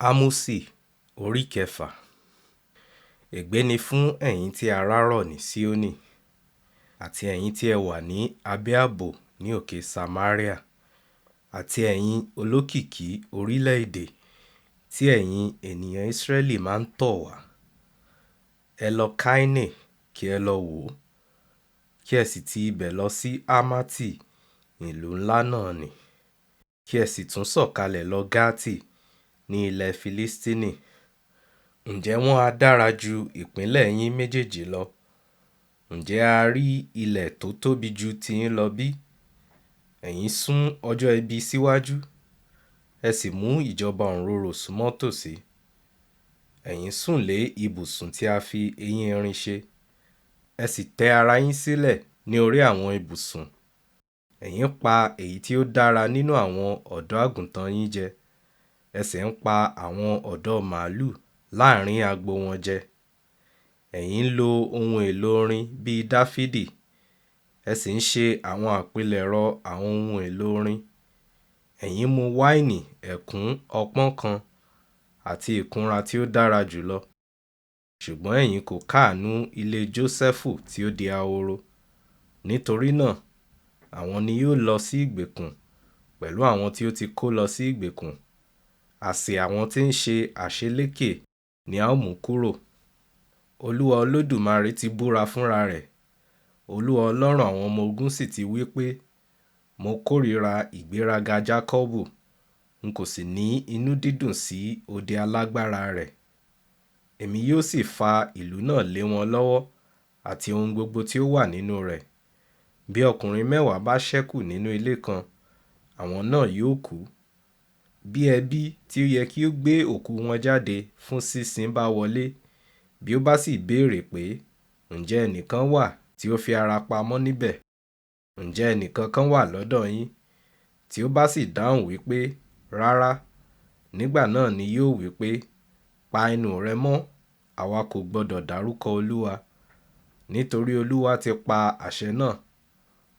Ámósì orí kẹfà. Ègbé ni fún ẹ̀yin tí ara rọ̀ ní Síónì, àti ẹ̀yin tí ẹ wà ní abẹ́ ààbò ní òkè Samaria, àti ẹ̀yin olókìkí orílẹ̀-èdè tí ẹ̀yin ènìyàn Ísírẹ́lì máa ń tọ̀ wá. Ẹ lọ Káínì kí ẹ lọ wò ó, kí ẹ sì ti ibẹ̀ lọ sí Hámátì ìlú ńlá náà nì, kí ẹ sì tún sọ̀kalẹ̀ lọ Gáàtì ní ilẹ̀ Filistini. Ǹjẹ́ wọ́n á dára ju ìpínlẹ̀ yín méjèèjì lọ? Ǹjẹ́ a rí ilẹ̀ tó tóbi ju tiyín lọ bí? Ẹ̀yin sún ọjọ́ ibi síwájú, ẹ sì mú ìjọba òǹrorò súnmọ́ tòsí. Ẹ̀yin sùn lé ibùsùn tí a fi eyín erin ṣe, ẹ sì tẹ́ ara yín sílẹ̀ ní orí àwọn ibùsùn. Ẹ̀yin pa èyí tí ó dára nínú àwọn ọ̀dọ́ àgùntàn yín jẹ, ẹ sì ń pa àwọn ọ̀dọ́ màlúù láàrin agbo wọn jẹ. Ẹ̀yin ń lo ohun èlò orin bíi Dáfídì, ẹ sì ń ṣe àwọn àpilẹ̀rọ àwọn ohun èlò orin. Ẹ̀yin mu wáìnì ẹ̀kún ọpọ́n kan àti ìkunra tí ó dára jùlọ. Ṣùgbọ́n ẹ̀yin kò káàánú ilé Jósẹ́fù tí ó di ahoro. Nítorí náà, àwọn ni yóò lọ sí ìgbèkùn pẹ̀lú àwọn tí ó ti kó lọ sí ìgbèkùn. Àsè àwọn tí ń ṣe àṣeléke ni a ó mú kúrò. Olúwa Olódùmarè ti búra fúnra rẹ̀. Olúwa Ọlọ́run àwọn ọmọ ogun sì ti wí pé, mo kórìíra ìgbéraga Jákọ́bù, n kò sì ní inú dídùn sí òde alágbára rẹ̀. Èmi yóò sì fa ìlú náà lé wọn lọ́wọ́ àti ohun gbogbo tí ó wà nínú rẹ̀. Bí ọkùnrin 10 bá ṣẹ́kù nínú ilé kan, àwọn náà yóò kú. Bí ẹbí tí ó yẹ kí ó gbé òkú wọn jáde fún sísin bá wọlé, bí ó bá sì béèrè pé, ǹjẹ́ ẹnìkan wà tí ó fi ara pamọ́ níbẹ̀? Ǹjẹ́ ẹnìkan kan wà lọ́dọ̀ yín? Tí ó bá sì dáhùn wípé, rárá, nígbà náà ni yóò wípé, pa ẹnu rẹ mọ́, àwa kò gbọdọ̀ dárúkọ Olúwa. Nítorí Olúwa ti pa àṣẹ náà,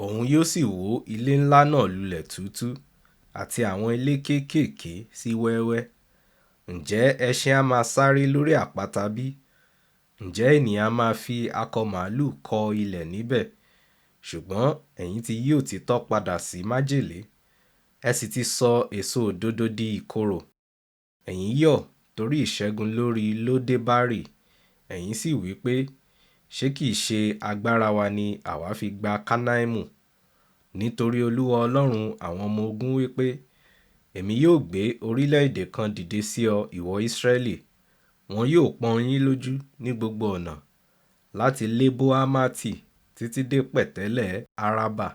òun yóò sì wó ilé ńlá náà lulẹ̀ túútúú, àti àwọn ilé kéékèèké sí wẹ́wẹ́. Ǹjẹ́ ẹṣin a máa sáré lórí àpáta bí? Ǹjẹ́ ènìyàn a máa fi akọ màlúù kọ ilẹ̀ níbẹ̀? Ṣùgbọ́n ẹ̀yin ti yí òtítọ́ padà sí májèlé, ẹ sì ti sọ èso òdodo di ìkorò. Ẹ̀yin yọ̀ torí ìṣẹ́gun lórí Lódébárì. Ẹ̀yin sì wí pé, ṣé kìí ṣe agbára wa ni àwa fi gba Kánáìmù? Nítorí Olúwa Ọlọ́run àwọn ọmọ ogun wí pé, èmi yóò gbé orílẹ̀-èdè kan dìde sí ọ, ìwọ Ísírẹ́lì. Wọn yóò pọ́n yín lójú ní gbogbo ọ̀nà, láti Lébó Hámátì títí dé pẹ̀tẹ́lẹ̀ Árábà.